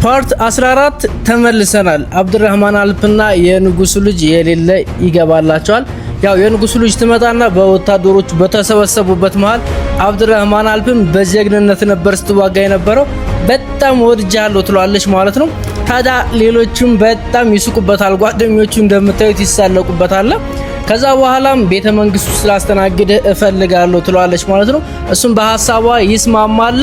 ፓርት 14 ተመልሰናል። አብዱራህማን አልፕና የንጉሱ ልጅ የሌለ ይገባላቸዋል። ያው የንጉሱ ልጅ ትመጣና በወታደሮቹ በተሰበሰቡበት መሃል አብዱራህማን አልፕም በጀግንነት ነበር ስትዋጋ የነበረው። በጣም ወድጃለሁ ትሏለች ማለት ነው። ታዲያ ሌሎቹም በጣም ይስቁበታል። ጓደኞቹ እንደምታዩት ይሳለቁበታል። ከዛ በኋላም ቤተ መንግስቱ ስላስተናግደ እፈልጋለሁ ትሏለች ማለት ነው። እሱም በሐሳቧ ይስማማል።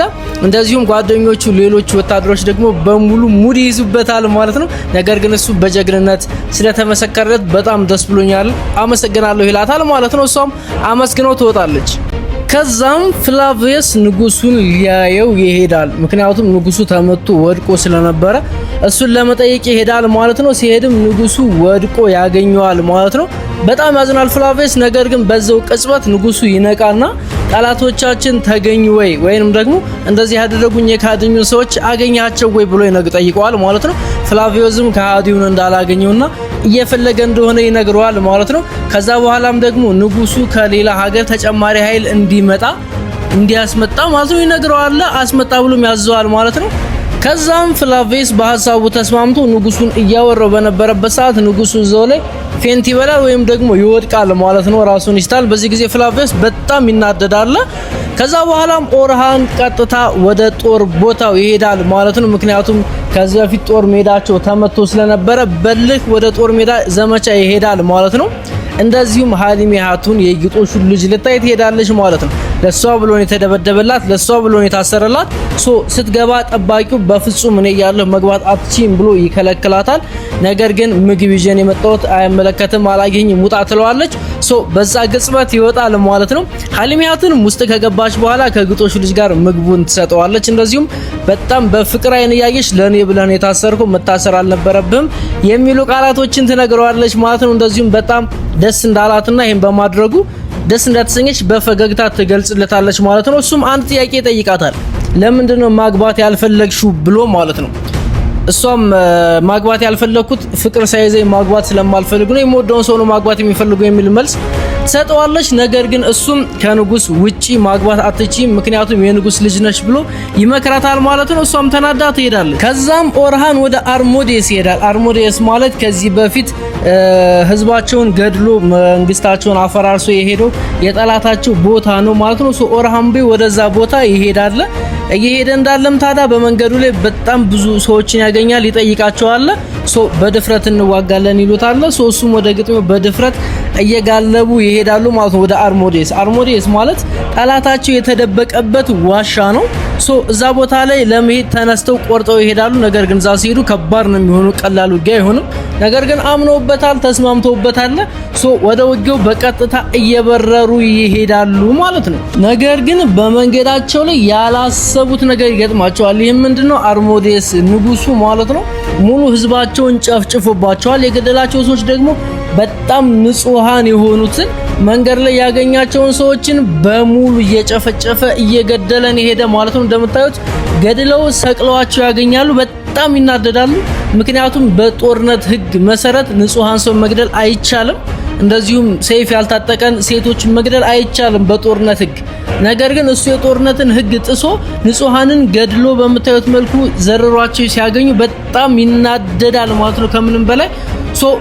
እንደዚሁም ጓደኞቹ ሌሎች ወታደሮች ደግሞ በሙሉ ሙድ ይዙበታል ማለት ነው። ነገር ግን እሱ በጀግንነት ስለተመሰከረለት በጣም ደስ ብሎኛል አመሰግናለሁ ይላታል ማለት ነው። እሷም አመስግነው ትወጣለች። ከዛም ፍላቪየስ ንጉሱን ሊያየው ይሄዳል። ምክንያቱም ንጉሱ ተመቶ ወድቆ ስለነበረ እሱን ለመጠየቅ ይሄዳል ማለት ነው። ሲሄድም ንጉሱ ወድቆ ያገኘዋል ማለት ነው። በጣም ያዝናል ፍላቪየስ። ነገር ግን በዛው ቅጽበት ንጉሱ ይነቃና ጠላቶቻችን ተገኙ ወይ ወይንም ደግሞ እንደዚህ ያደረጉኝ የካድኙ ሰዎች አገኛቸው ወይ ብሎ ይጠይቀዋል ማለት ነው። ፍላቪየስም ከሃዲውን እንዳላገኘውና እየፈለገ እንደሆነ ይነግረዋል ማለት ነው። ከዛ በኋላም ደግሞ ንጉሱ ከሌላ ሀገር ተጨማሪ ኃይል እንዲመጣ እንዲያስመጣ ማለት ነው ይነግረዋል። አስመጣ ብሎም ያዘዋል ማለት ነው። ከዛም ፍላቪየስ በሐሳቡ ተስማምቶ ንጉሱን እያወራው በነበረበት ሰዓት ንጉሱ ዘው ላይ ፌንት ይበላል ወይም ደግሞ ይወድቃል ማለት ነው። ራሱን ይስታል። በዚህ ጊዜ ፍላቪየስ በጣም ይናደዳል። ከዛ በኋላም ኦርሃን ቀጥታ ወደ ጦር ቦታው ይሄዳል ማለት ነው። ምክንያቱም ከዚህ በፊት ጦር ሜዳቸው ተመቶ ስለነበረ በልክ ወደ ጦር ሜዳ ዘመቻ ይሄዳል ማለት ነው። እንደዚሁም ሀሊሜ ሃቱን የግጦሹ ልጅ ልታይ ትሄዳለች ማለት ነው። ለሷ ብሎ ነው የተደበደበላት፣ ለሷ ብሎ ነው የታሰረላት። ስትገባ ጠባቂው በፍጹም እኔ ያለሁ መግባት አትችይም ብሎ ይከለክላታል። ነገር ግን ምግብ ይዤን የመጣሁት አይመለከትም አላገኝም ውጣ ትለዋለች። በዛ ግጽበት ይወጣል ማለት ነው። ሀሊሜ ሃቱን ውስጥ ከገባች በኋላ ከግጦሹ ልጅ ጋር ምግቡን ትሰጠዋለች። እንደዚሁም በጣም በፍቅር አይን ያየሽ ለኔ ብለን የታሰርከው መታሰር አልነበረብህም የሚሉ ቃላቶችን ትነግረዋለች ማለት ነው። እንደዚሁም በጣም ደስ እንዳላትና ይሄን በማድረጉ ደስ እንዳተሰኘች በፈገግታ ትገልጽለታለች ማለት ነው። እሱም አንድ ጥያቄ ይጠይቃታል። ለምንድነው ማግባት ያልፈለግሽው ብሎ ማለት ነው። እሷም ማግባት ያልፈለኩት ፍቅር ሳይዘኝ ማግባት ስለማልፈልግ ነው፣ የምወደውን ሰው ነው ማግባት የሚፈልገው የሚል መልስ ትሰጠዋለች። ነገር ግን እሱም ከንጉስ ውጪ ማግባት አትችይም ምክንያቱም የንጉስ ልጅ ነሽ ብሎ ይመክራታል ማለት ነው። እሷም ተናዳ ትሄዳለች። ከዛም ኦርሃን ወደ አርሞዴስ ይሄዳል። አርሞዴስ ማለት ከዚህ በፊት ህዝባቸውን ገድሎ መንግስታቸውን አፈራርሶ የሄደው የጠላታቸው ቦታ ነው ማለት ነው። ኦርሃን ወደዛ ቦታ ይሄዳል። እየሄደ እንዳለም ታዳ በመንገዱ ላይ በጣም ብዙ ሰዎችን ያገኛል፣ ይጠይቃቸዋል። በድፍረት እንዋጋለን ይሉታል። እሱም ወደ ግጥሙ በድፍረት እየጋለቡ ይሄዳሉ ማለት ነው ወደ አርሞዴስ። አርሞዴስ ማለት ጠላታቸው የተደበቀበት ዋሻ ነው። እዛ ቦታ ላይ ለመሄድ ተነስተው ቆርጠው ይሄዳሉ። ነገር ግን እዛ ሲሄዱ ከባድ ነው የሚሆነው፣ ቀላል ውጊያ አይሆንም። ነገር ግን አምነውበታል፣ ተስማምተውበታል። ወደ ውጊያው በቀጥታ እየበረሩ ይሄዳሉ ማለት ነው። ነገር ግን በመንገዳቸው ላይ ያላሰቡት ነገር ይገጥማቸዋል። ይሄም ምንድነው? አርሞዴስ ንጉሱ ማለት ነው ሙሉ ህዝባቸውን ጨፍጭፎባቸዋል። የገደላቸው ሰዎች ደግሞ በጣም ንጹሃን የሆኑትን መንገድ ላይ ያገኛቸውን ሰዎችን በሙሉ እየጨፈጨፈ እየገደለን ይሄደ ማለት ነው። እንደምታዩት ገድለው ሰቅለዋቸው ያገኛሉ። በጣም ይናደዳሉ። ምክንያቱም በጦርነት ህግ መሰረት ንጹሃን ሰው መግደል አይቻልም። እንደዚሁም ሰይፍ ያልታጠቀን ሴቶችን መግደል አይቻልም በጦርነት ህግ። ነገር ግን እሱ የጦርነትን ህግ ጥሶ ንጹሃንን ገድሎ በመታየት መልኩ ዘርሯቸው ሲያገኙ በጣም ይናደዳል ማለት ነው ከምንም በላይ።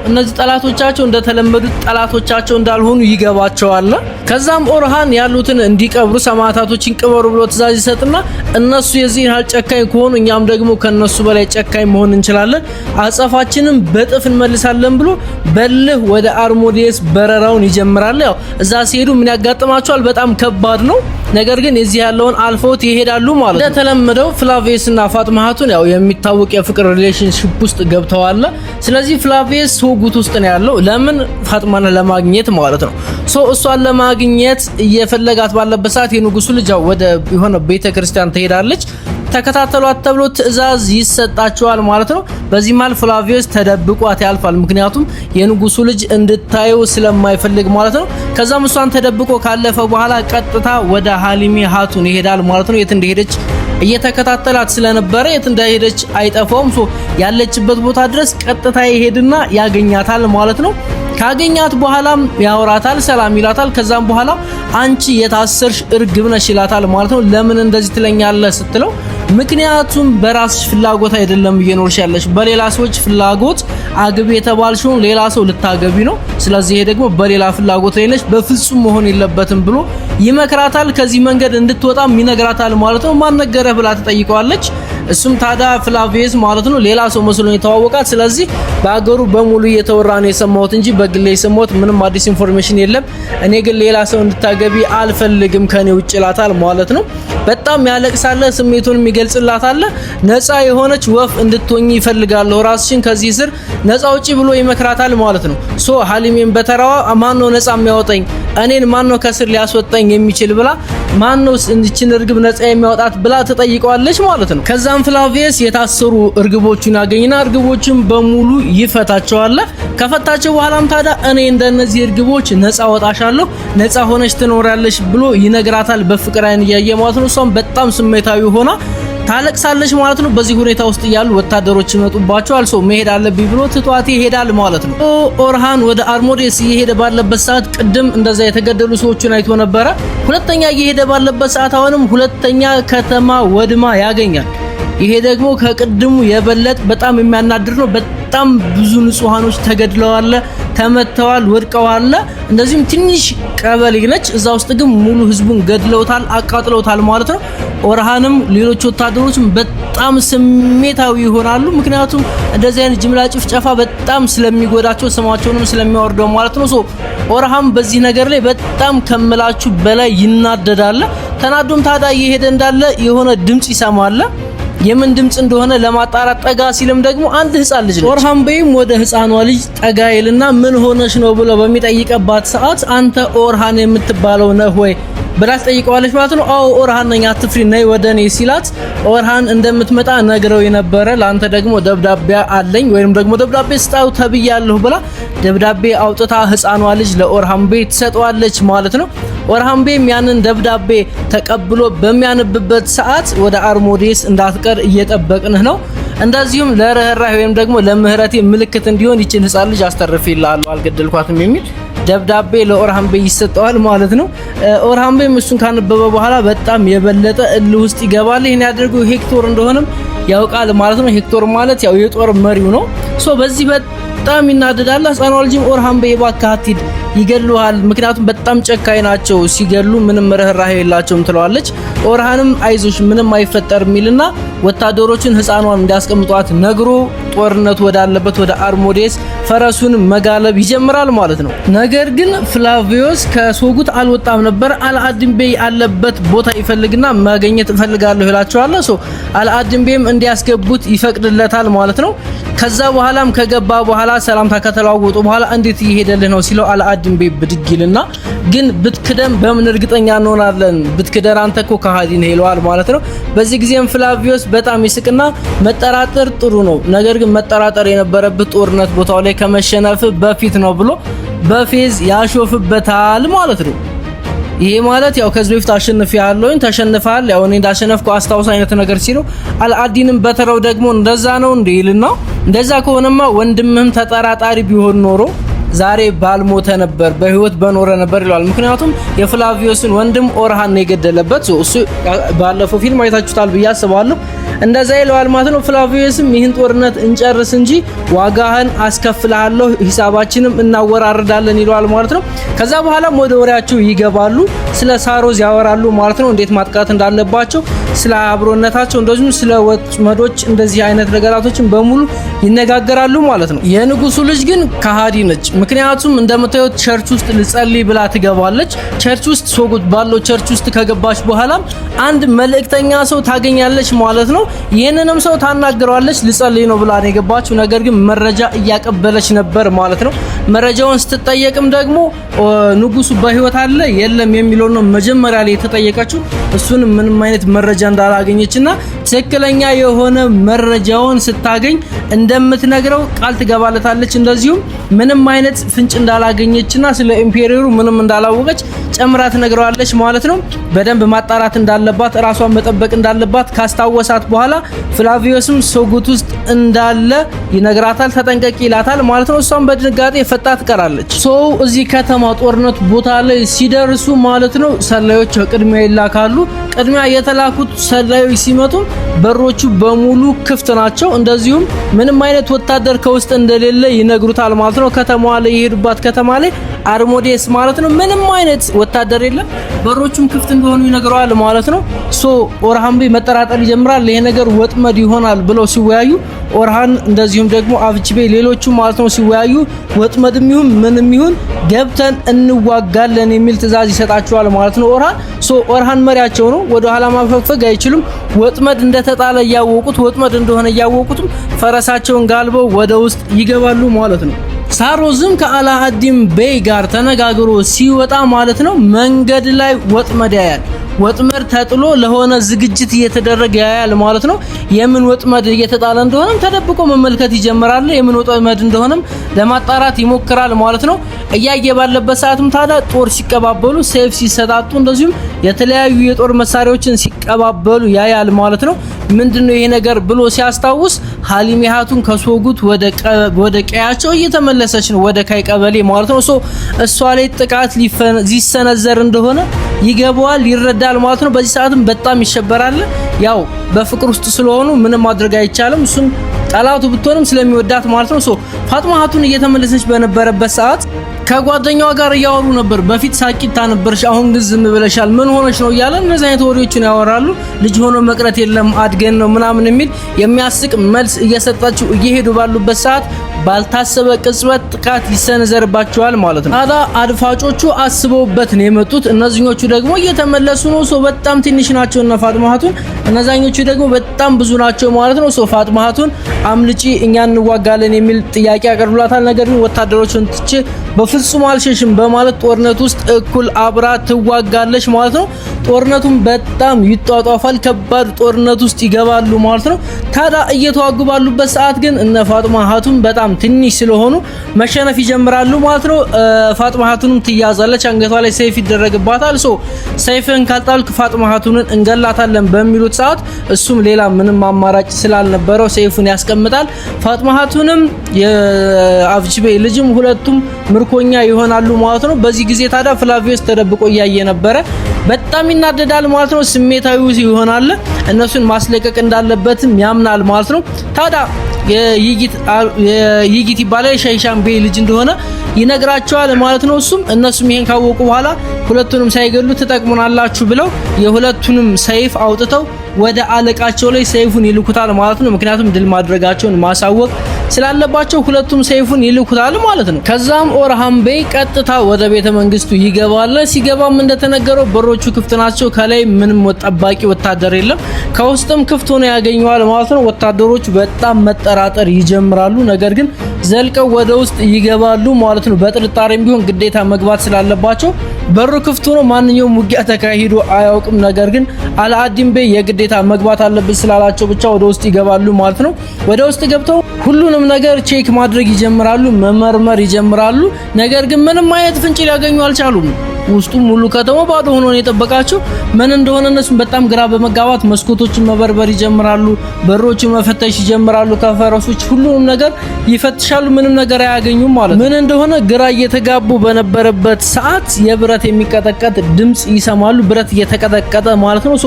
እነዚህ ጠላቶቻቸው እንደተለመዱት ጠላቶቻቸው እንዳልሆኑ ይገባቸዋል። ከዛም ኦርሃን ያሉትን እንዲቀብሩ ሰማዕታቶችን ቅበሩ ብሎ ትዕዛዝ ይሰጥና እነሱ የዚህን ያህል ጨካኝ ከሆኑ እኛም ደግሞ ከነሱ በላይ ጨካኝ መሆን እንችላለን፣ አጸፋችንን በጥፍ እንመልሳለን ብሎ በልህ ወደ አርሞዴስ በረራውን ይጀምራል። ያው እዛ ሲሄዱ ምን ያጋጥማቸዋል? በጣም ከባድ ነው። ነገር ግን እዚህ ያለውን አልፈውት ይሄዳሉ ማለት ነው። እንደተለመደው ፍላቪየስ እና ፋጥማ ሃቱን ያው የሚታወቅ የፍቅር ሪሌሽንሺፕ ውስጥ ገብተዋል። ስለዚህ ፍላቪየስ ሶጉት ውስጥ ነው ያለው። ለምን? ፋጥማን ለማግኘት ማለት ነው። እሷን ለማግኘት እየፈለጋት ባለበት ሰዓት የንጉሱ ልጅ ወደ የሆነ ቤተክርስቲያን ትሄዳለች። ተከታተሏት ተብሎ ትዕዛዝ ይሰጣቸዋል ማለት ነው። በዚህ ማል ፍላቪየስ ተደብቋት ያልፋል። ምክንያቱም የንጉሱ ልጅ እንድታየው ስለማይፈልግ ማለት ነው። ከዛም እሷን ተደብቆ ካለፈ በኋላ ቀጥታ ወደ ሀሊሜ ሃቱን ይሄዳል ማለት ነው። የት እንደሄደች እየተከታተላት ስለነበረ የት እንደሄደች አይጠፋውም። ያለችበት ቦታ ድረስ ቀጥታ ይሄድና ያገኛታል ማለት ነው። ካገኛት በኋላም ያወራታል፣ ሰላም ይላታል። ከዛም በኋላ አንቺ የታሰርሽ እርግብ ነሽ ይላታል ማለት ነው። ለምን እንደዚህ ትለኛለህ ስትለው ምክንያቱም በራስሽ ፍላጎት አይደለም እየኖርሽ ያለሽ በሌላ ሰዎች ፍላጎት አግቢ የተባልሽው ሌላ ሰው ልታገቢ ነው። ስለዚህ ይሄ ደግሞ በሌላ ፍላጎት ላይ ነሽ፣ በፍጹም መሆን የለበትም ብሎ ይመክራታል። ከዚህ መንገድ እንድትወጣም ይነግራታል ማለት ነው። ማን ነገረህ ብላ ትጠይቀዋለች። እሱም ታዲያ ፍላቪየስ ማለት ነው ሌላ ሰው መስሎ የተዋወቃት። ስለዚህ በአገሩ በሙሉ እየተወራ ነው የሰማሁት እንጂ በግሌ የሰማሁት ምንም አዲስ ኢንፎርሜሽን የለም። እኔ ግን ሌላ ሰው እንድታገቢ አልፈልግም ከኔ ውጭ ይላታል ማለት ነው። በጣም ያለቅሳለ፣ ስሜቱን ይገልጽላታል። ነፃ የሆነች ወፍ እንድትሆኚ ይፈልጋለሁ፣ ራስሽን ከዚህ ስር ነፃ ውጪ ብሎ ይመክራታል ማለት ነው። ሶ ሐሊሜን በተራዋ ማን ነው ነፃ የሚያወጣኝ እኔን ማን ነው ከስር ሊያስወጣኝ የሚችል ብላ ማን ነው እንድችን እርግብ ነፃ የሚያወጣት ብላ ተጠይቀዋለች ማለት ነው። ከዛም ፍላቪየስ የታሰሩ እርግቦቹን ያገኝና እርግቦቹን በሙሉ ይፈታቸዋል። ከፈታቸው በኋላም ታዲያ እኔ እንደነዚህ እርግቦች ነፃ ወጣሻለሁ፣ ነፃ ሆነሽ ትኖራለሽ ብሎ ይነግራታል በፍቅር አይን እያየ ማለት ነው። እሷም በጣም ስሜታዊ ሆና ታለቅሳለች ማለት ነው። በዚህ ሁኔታ ውስጥ ያሉ ወታደሮች ይመጡባቸዋል። ሰው መሄድ አለብኝ ብሎ ትቷት ይሄዳል ማለት ነው። ኦርሃን ወደ አርሞዴስ እየሄደ ባለበት ሰዓት ቅድም እንደዛ የተገደሉ ሰዎችን አይቶ ነበረ። ሁለተኛ እየሄደ ባለበት ሰዓት አሁንም ሁለተኛ ከተማ ወድማ ያገኛል። ይሄ ደግሞ ከቅድሙ የበለጠ በጣም የሚያናድር ነው። በጣም ብዙ ንጹሃኖች ተገድለዋል፣ ተመተዋል፣ ወድቀዋል። እንደዚህም ትንሽ ቀበሌ ነች። እዛ ውስጥ ግን ሙሉ ህዝቡን ገድለውታል፣ አቃጥለውታል ማለት ነው። ኦርሃንም ሌሎች ወታደሮችም በጣም ስሜታዊ ይሆናሉ። ምክንያቱም እንደዚህ አይነት ጅምላ ጭፍጨፋ በጣም ስለሚጎዳቸው ስማቸውንም ስለሚያወርደው ማለት ነው። ኦርሃም በዚህ ነገር ላይ በጣም ከመላችሁ በላይ ይናደዳል። ተናዶም ታዲያ እየሄደ እንዳለ የሆነ ድምጽ ይሰማል። የምን ድምጽ እንደሆነ ለማጣራት ጠጋ ሲልም ደግሞ አንድ ህፃን ልጅ ነው። ኦርሃን በይም ወደ ህፃኗ ልጅ ጠጋ ይልና ምን ሆነሽ ነው ብሎ በሚጠይቀባት ሰዓት አንተ ኦርሃን የምትባለው ነህ ወይ ብላ ትጠይቀዋለች ማለት ነው። አዎ ኦርሃን ነኝ፣ አትፍሪ፣ ነይ ወደኔ ሲላት ኦርሃን እንደምትመጣ ነግረው የነበረ ላንተ ደግሞ ደብዳቤ አለኝ ወይንም ደግሞ ደብዳቤ ስጣው ተብያለሁ ብላ ደብዳቤ አውጥታ ህፃኗ ልጅ ለኦርሃን ቤት ትሰጠዋለች ማለት ነው። ኦርሃን ቤም ያንን ደብዳቤ ተቀብሎ በሚያነብበት ሰዓት ወደ አርሞዴስ እንዳትቀር እየጠበቅንህ ነው፣ እንደዚሁም ለርህራሄ ወይም ደግሞ ለምህረቴ ምልክት እንዲሆን ይችን ህፃን ልጅ አስተርፌልሃለሁ አልገደልኳትም የሚል ደብዳቤ ለኦርሃን ቤ ይሰጠዋል ማለት ነው። ኦርሃን ቤም እሱን ካነበበ በኋላ በጣም የበለጠ እልህ ውስጥ ይገባል። ይሄን ያደርገው ሄክቶር እንደሆነም ያውቃል ማለት ነው። ሄክቶር ማለት ያው የጦር መሪው ነው። በዚህ በጣም ይናደዳል። ህፃኗ ልጅም ኦርሃን ቤ እባክህ አትሂድ ይገሉሃል፣ ምክንያቱም በጣም ጨካኝ ናቸው፣ ሲገሉ ምንም ርህራሄ የላቸውም ትለዋለች። ኦርሃንም አይዞሽ ምንም አይፈጠርም ይልና ወታደሮችን ህፃኗን እንዲያስቀምጧት ነግሮ ጦርነቱ ወዳለበት ወደ አርሞዴስ ፈረሱን መጋለብ ይጀምራል ማለት ነው። ነገር ግን ፍላቪዮስ ከሶጉት አልወጣም ነበር። አልአድን ቤይ አለበት ቦታ ይፈልግና ማግኘት እፈልጋለሁ ይላቸዋል። አልአድን ቤይም እንዲያስገቡት ይፈቅድለታል ማለት ነው። ከዛ በኋላም ከገባ በኋላ ሰላምታ ከተለዋወጡ በኋላ እንዴት እየሄደልህ ነው ሲለው አልአድን ቤይ ብድግ ይልና ግን ብትክደም በምን እርግጠኛ እንሆናለን? ብትክደር አንተ እኮ ከሃዲ ነህ ይለዋል ማለት ነው። በዚህ ጊዜም ፍላቪዮስ በጣም ይስቅና መጠራጠር ጥሩ ነው፣ ነገር ግን መጠራጠር የነበረበት ጦርነት ቦታው ላይ ከመሸነፍ በፊት ነው ብሎ በፌዝ ያሾፍበታል ማለት ነው። ይሄ ማለት ያው ከዚህ በፊት አሸንፈያለሁኝ ተሸንፈሃል፣ ያው እኔ እንዳሸነፍኩ አስታውስ አይነት ነገር ሲለው አልአዲንም በተራው ደግሞ እንደዛ ነው እንዴ ይልና እንደዛ ከሆነማ ወንድምህም ተጠራጣሪ ቢሆን ኖሮ ዛሬ ባልሞተ ነበር በህይወት በኖረ ነበር ይላል። ምክንያቱም የፍላቪዮስን ወንድም ኦርሃን ነው የገደለበት። እሱ ባለፈው ፊልም አይታችሁታል ብዬ አስባለሁ። እንደዛ ይለዋል ማለት ነው። ፍላቪዮስም ይህን ጦርነት እንጨርስ እንጂ ዋጋህን አስከፍልሃለሁ፣ ሂሳባችንም እናወራርዳለን ይለዋል ማለት ነው። ከዛ በኋላም ወደ ወሬያቸው ይገባሉ። ስለ ሳሮዝ ያወራሉ ማለት ነው። እንዴት ማጥቃት እንዳለባቸው፣ ስለ አብሮነታቸው፣ እንደዚሁም ስለ ወጥመዶች እንደዚህ አይነት ነገራቶችን በሙሉ ይነጋገራሉ ማለት ነው። የንጉሱ ልጅ ግን ከሃዲ ነች። ምክንያቱም እንደምታዩት ቸርች ውስጥ ልጸልይ ብላ ትገባለች። ቸርች ውስጥ ሶጉት ባለው ቸርች ውስጥ ከገባች በኋላም አንድ መልእክተኛ ሰው ታገኛለች ማለት ነው። ይህንንም ሰው ታናግረዋለች። ልጸልይ ነው ብላ ነው የገባችው። ነገር ግን መረጃ እያቀበለች ነበር ማለት ነው። መረጃውን ስትጠየቅም ደግሞ ንጉሱ በህይወት አለ የለም የሚለው ነው መጀመሪያ ላይ የተጠየቀችው። እሱንም ምንም አይነት መረጃ እንዳላገኘችና ትክክለኛ የሆነ መረጃውን ስታገኝ እንደምትነግረው ቃል ትገባለታለች። እንደዚሁም ምንም አይነት ፍንጭ እንዳላገኘችና ስለ ኢምፔሪየሩ ምንም እንዳላወቀች ጨምራ ትነግረዋለች ማለት ነው። በደንብ ማጣራት እንዳለባት ራሷን መጠበቅ እንዳለባት ካስታወሳት በኋላ ፍላቪዮስም ሶጉት ውስጥ እንዳለ ይነግራታል። ተጠንቀቂ ይላታል ማለት ነው። እሷም በድንጋጤ ፈጣ ትቀራለች። እዚህ ከተማ ጦርነት ቦታ ላይ ሲደርሱ ማለት ነው ሰላዮች ቅድሚያ ይላካሉ። ቅድሚያ የተላኩት ሰላዮች ሲመጡ በሮቹ በሙሉ ክፍት ናቸው። እንደዚሁም ምንም አይነት ወታደር ከውስጥ እንደሌለ ይነግሩታል ማለት ነው። ከተማዋ ላይ የሄዱባት ከተማ ላይ አርሞዴስ ማለት ነው ምንም አይነት ወታደር የለም። በሮቹም ክፍት እንደሆኑ ይነግረዋል ማለት ነው። ኦርሃን ቤ መጠራጠር ይጀምራል። ይሄ ነገር ወጥመድ ይሆናል ብለው ሲወያዩ ኦርሃን እንደዚሁም ደግሞ አቭቺቤ ሌሎቹ ማለት ነው ሲወያዩ ወጥመድም ይሁን ምንም ይሁን ገብተን እንዋጋለን የሚል ትዕዛዝ ይሰጣቸዋል ማለት ነው። ኦርሃን መሪያቸው ነው። ወደ ኋላ ማፈግፈግ አይችሉም። ወጥመድ እንደተጣለ ያወቁት ወጥመድ እንደሆነ ያወቁትም ፈረሳቸውን ጋልበው ወደ ውስጥ ይገባሉ ማለት ነው። ሳሮዝም ከአላአዲን ቤይ ጋር ተነጋግሮ ሲወጣ ማለት ነው መንገድ ላይ ወጥመድ ያያል። ወጥመድ ተጥሎ ለሆነ ዝግጅት እየተደረገ ያያል ማለት ነው። የምን ወጥመድ እየተጣለ እንደሆነም ተደብቆ መመልከት ይጀምራል። የምን ወጥመድ እንደሆነም ለማጣራት ይሞክራል ማለት ነው። እያየ ባለበት ሰዓትም ታዲያ ጦር ሲቀባበሉ፣ ሴፍ ሲሰጣጡ፣ እንደዚሁም የተለያዩ የጦር መሳሪያዎችን ሲቀባበሉ ያያል ማለት ነው። ምንድነው ይሄ ነገር ብሎ ሲያስታውስ ሀሊሜሃቱን ከሶጉት ወደ ቀያቸው እየተመለሰች ነው፣ ወደ ካይ ቀበሌ ማለት ነው። እሷ ላይ ጥቃት ሊሰነዘር እንደሆነ ይገባዋል፣ ይረዳል ማለት ነው። በዚህ ሰዓትም በጣም ይሸበራል። ያው በፍቅር ውስጥ ስለሆኑ ምንም ማድረግ አይቻልም። እሱም ጠላቱ ብትሆንም ስለሚወዳት ማለት ነው። ፋጥማሃቱን እየተመለሰች በነበረበት ሰዓት ከጓደኛዋ ጋር እያወሩ ነበር። በፊት ሳቂታ ነበርሽ፣ አሁን ግን ዝም ብለሻል፣ ምን ሆነች ነው እያለ እነዚህ አይነት ወሬዎችን ያወራሉ። ልጅ ሆኖ መቅረት የለም አድገን ነው ምናምን የሚል የሚያስቅ መልስ እየሰጣችሁ እየሄዱ ባሉበት ሰዓት ባልታሰበ ቅጽበት ጥቃት ይሰነዘርባቸዋል ማለት ነው። ታዲያ አድፋጮቹ አስበውበት ነው የመጡት። እነዚህኞቹ ደግሞ እየተመለሱ ነው። በጣም ትንሽ ናቸው እና ፋጥማሃቱን፣ እነዛኞቹ ደግሞ በጣም ብዙ ናቸው ማለት ነው። ፋጥማሃቱን አምልጪ፣ እኛ እንዋጋለን የሚል ጥያቄ ያቀርቡላታል። ነገር ግን ወታደሮችን ትቼ በፍጹም አልሸሽም በማለት ጦርነት ውስጥ እኩል አብራ ትዋጋለች ማለት ነው። ጦርነቱን በጣም ይጧጧፋል። ከባድ ጦርነት ውስጥ ይገባሉ ማለት ነው። ታዲያ እየተዋጉ ባሉበት ሰዓት ግን እነ ፋጥማሃቱን በጣም ትንሽ ስለሆኑ መሸነፍ ይጀምራሉ ማለት ነው። ፋጥማሃቱንም ትያዛለች። አንገቷ ላይ ሰይፍ ይደረግባታል። ሰይፍን ካልጣልክ ፋጥማሃቱንን እንገላታለን በሚሉት ሰዓት እሱም ሌላ ምንም አማራጭ ስላልነበረው ሰይፉን ያስቀምጣል። ፋጥማሃቱንም የአቭቺቤ ልጅም ሁለቱም ምርኮኛ ይሆናሉ ማለት ነው። በዚህ ጊዜ ታዲያ ፍላቪዮስ ተደብቆ እያየ ነበረ። በጣም ይናደዳል ማለት ነው። ስሜታዊ ይሆናል። እነሱን ማስለቀቅ እንዳለበትም ያምናል ማለት ነው። ታዲያ የይጊት ይባላል ሻይሻን ቤይ ልጅ እንደሆነ ይነግራቸዋል ማለት ነው። እነሱም ይሄን ካወቁ በኋላ ሁለቱንም ሳይገሉ ትጠቅሙናላችሁ ብለው የሁለቱንም ሰይፍ አውጥተው ወደ አለቃቸው ላይ ሰይፉን ይልኩታል ማለት ነው። ምክንያቱም ድል ማድረጋቸውን ማሳወቅ ስላለባቸው ሁለቱም ሰይፉን ይልኩታል ማለት ነው። ከዛም ኦርሃን ቤይ ቀጥታ ወደ ቤተ መንግስቱ ይገባል። ሲገባም እንደተነገረው በሮቹ ክፍት ናቸው። ከላይ ምንም ጠባቂ ወታደር የለም። ከውስጥም ክፍት ሆኖ ያገኘዋል ማለት ነው። ወታደሮቹ በጣም መጠራጠር ይጀምራሉ። ነገር ግን ዘልቀው ወደ ውስጥ ይገባሉ ማለት ነው። በጥርጣሬም ቢሆን ግዴታ መግባት ስላለባቸው በሩ ክፍት ሆኖ ማንኛውም ውጊያ ተካሂዶ አያውቅም። ነገር ግን አላአዲን ቤይ የግዴታ መግባት አለበት ስላላቸው ብቻ ወደ ውስጥ ይገባሉ ማለት ነው። ወደ ውስጥ ገብተው ሁሉንም ነገር ቼክ ማድረግ ይጀምራሉ፣ መመርመር ይጀምራሉ። ነገር ግን ምንም አይነት ፍንጭ ሊያገኙ አልቻሉም። ውስጡ ሙሉ ከተማ ባዶ ሆኖ ነው የጠበቃቸው። ምን እንደሆነ እነሱም በጣም ግራ በመጋባት መስኮቶችን መበርበር ይጀምራሉ፣ በሮችን መፈተሽ ይጀምራሉ። ከፈረሶች ሁሉንም ነገር ይፈትሻሉ። ምንም ነገር አያገኙም ማለት ምን እንደሆነ ግራ እየተጋቡ በነበረበት ሰዓት የብረት የሚቀጠቀጥ ድምጽ ይሰማሉ። ብረት እየተቀጠቀጠ ማለት ነው።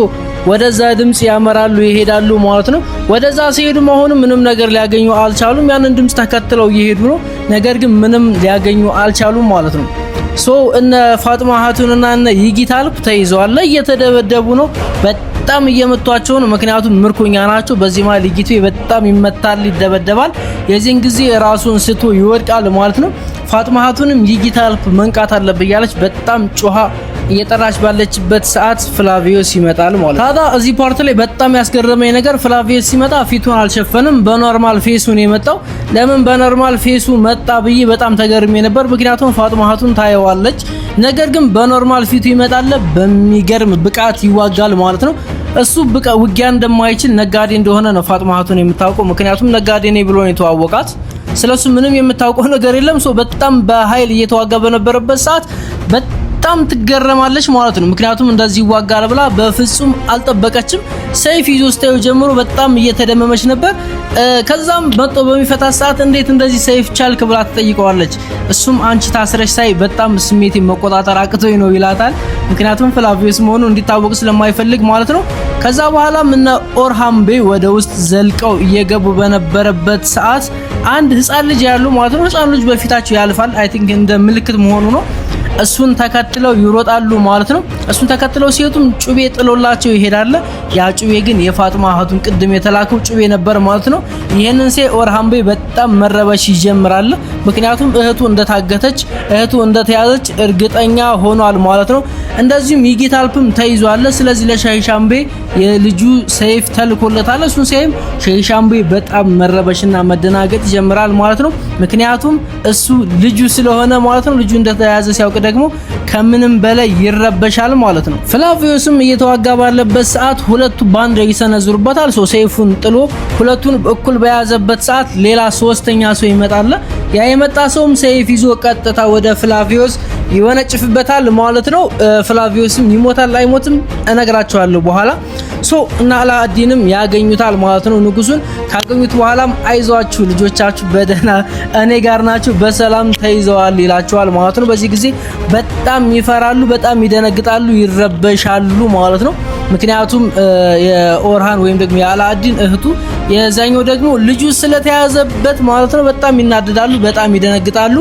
ወደዛ ድምጽ ያመራሉ፣ ይሄዳሉ ማለት ነው። ወደዛ ሲሄዱ አሁንም ምንም ነገር ሊያገኙ አልቻሉም። ያንን ድምጽ ተከትለው ይሄዱ ነው። ነገር ግን ምንም ሊያገኙ አልቻሉም ማለት ነው። እነ ፋጥማሃቱንና እነ ይጊታልፕ ተይዘዋል፣ እየተደበደቡ ነው። በጣም እየመቷቸው ነው። ምክንያቱም ምርኮኛ ናቸው። በዚህ ማለት ይጊቱ በጣም ይመታል፣ ይደበደባል። የዚህን ጊዜ ራሱን ስቶ ይወድቃል ማለት ነው። ፋጥማሃቱንም ይጊታልፕ መንቃት አለበት ያለች በጣም ጮሃ እየጠራች ባለችበት ሰዓት ፍላቪዮስ ይመጣል ማለት። ታዲያ እዚህ ፓርት ላይ በጣም ያስገረመኝ ነገር ፍላቪዮስ ሲመጣ ፊቱን አልሸፈንም፣ በኖርማል ፌሱን የመጣው። ለምን በኖርማል ፌሱ መጣ ብዬ በጣም ተገርሜ ነበር። ምክንያቱም ፋጥማሃቱን ታየዋለች። ነገር ግን በኖርማል ፊቱ ይመጣል። በሚገርም ብቃት ይዋጋል ማለት ነው። እሱ በቃ ውጊያ እንደማይችል ነጋዴ እንደሆነ ነው ፋጥማ ሀቱን የምታውቀው። ምክንያቱም ነጋዴ ነኝ ብሎ ነው የተዋወቃት። ስለሱ ምንም የምታውቀው ነገር የለም። በጣም በኃይል እየተዋጋ በነበረበት ሰዓት በጣም ትገረማለች ማለት ነው። ምክንያቱም እንደዚህ ይዋጋል ብላ በፍጹም አልጠበቀችም። ሰይፍ ይዞ ስታዩ ጀምሮ በጣም እየተደመመች ነበር። ከዛም መጥቶ በሚፈታት ሰዓት እንዴት እንደዚህ ሰይፍ ቻልክ ብላ ትጠይቀዋለች። እሱም አንቺ ታስረሽ ሳይ በጣም ስሜቴን መቆጣጠር አቅቶኝ ነው ይላታል። ምክንያቱም ፍላቪዮስ መሆኑ እንዲታወቅ ስለማይፈልግ ማለት ነው። ከዛ በኋላም እነ ኦርሃን ቤይ ወደ ውስጥ ዘልቀው እየገቡ በነበረበት ሰዓት አንድ ህፃን ልጅ ያሉ ማለት ነው። ህፃን ልጅ በፊታቸው ያልፋል። አይ ቲንክ እንደ ምልክት መሆኑ ነው። እሱን ተከትለው ይሮጣሉ ማለት ነው። እሱን ተከትለው ሲወጡም ጩቤ ጥሎላቸው ይሄዳል። ያ ጩቤ ግን የፋጥማ ሀቱን ቅድም የተላከው ጩቤ ነበር ማለት ነው። ይሄንን ኦርሃን ቤይ በጣም መረበሽ ይጀምራል። ምክንያቱም እህቱ እንደታገተች እህቱ እንደተያዘች እርግጠኛ ሆኗል ማለት ነው። እንደዚሁም ይጊታልፕም ተይዟል። ስለዚህ ለሻሂሻም ቤይ የልጁ ሰይፍ ተልኮለታል። እሱን ሲያይም ሻሂሻም ቤይ በጣም መረበሽና መደናገጥ ይጀምራል ማለት ነው። ምክንያቱም እሱ ልጁ ስለሆነ ማለት ነው። ልጁ እንደተያዘ ሲያውቅ ደግሞ ከምንም በላይ ይረበሻል ማለት ነው። ፍላቪዮስም እየተዋጋ ባለበት ሰዓት ሁለቱ ባንድ ይሰነዝሩበታል። ሰይፉን ጥሎ ሁለቱን እኩል በያዘበት ሰዓት ሌላ ሶስተኛ ሰው ይመጣል። ያ የመጣ ሰውም ሰይፍ ይዞ ቀጥታ ወደ ፍላቪዮስ ይወነጭፍበታል ማለት ነው። ፍላቪዮስም ይሞታል አይሞትም እነግራቸዋለሁ በኋላ። እና አላዲንም ያገኙታል ማለት ነው። ንጉሱን ካገኙት በኋላም አይዟችሁ ልጆቻችሁ በደህና እኔ ጋር ናችሁ በሰላም ተይዘዋል ይላቸዋል ማለት ነው። በዚህ ጊዜ በጣም ይፈራሉ፣ በጣም ይደነግጣሉ፣ ይረበሻሉ ማለት ነው። ምክንያቱም የኦርሃን ወይም ደግሞ የአላዲን እህቱ የዛኛው ደግሞ ልጁ ስለተያዘበት ማለት ነው። በጣም ይናደዳሉ፣ በጣም ይደነግጣሉ።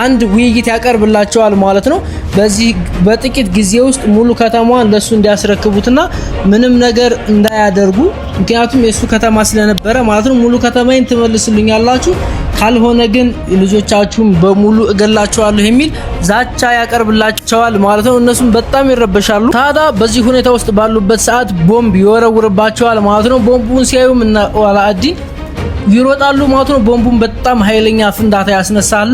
አንድ ውይይት ያቀርብላቸዋል ማለት ነው። በዚህ በጥቂት ጊዜ ውስጥ ሙሉ ከተማዋን ለሱ እንዲያስረክቡትና ምንም ነገር እንዳያደርጉ፣ ምክንያቱም የሱ ከተማ ስለነበረ ማለት ነው። ሙሉ ከተማዬን ትመልስልኛላችሁ፣ ካልሆነ ግን ልጆቻችሁን በሙሉ እገላቸዋለሁ የሚል ዛቻ ያቀርብላቸዋል ማለት ነው። እነሱም በጣም ይረበሻሉ። ታዲያ በዚህ ሁኔታ ውስጥ ባሉበት ሰዓት ቦምብ ይወረውርባቸዋል ማለት ነው። ቦምቡን ሲያዩም እና አላዲን ይሮጣሉ ማለት ነው። ቦምቡን በጣም ኃይለኛ ፍንዳታ ያስነሳል።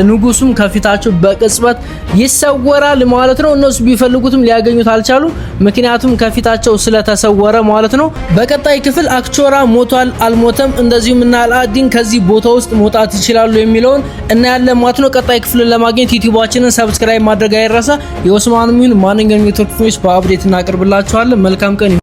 ንጉሱም ከፊታቸው በቅጽበት ይሰወራል ማለት ነው። እነሱ ቢፈልጉትም ሊያገኙት አልቻሉ፣ ምክንያቱም ከፊታቸው ስለተሰወረ ማለት ነው። በቀጣይ ክፍል አክቾራ ሞቷል አልሞተም፣ እንደዚሁም እና አላዲን ከዚህ ቦታ ውስጥ መውጣት ይችላሉ የሚለውን እናያለን ማለት ነው። ቀጣይ ክፍልን ለማግኘት ዩቲዩባችንን ሰብስክራይብ ማድረግ አይረሳ። የኦስማንም ይሁን ማንኛውም የቱርክ ፊልሞች በአፕዴት እናቀርብላችኋለን። መልካም ቀን።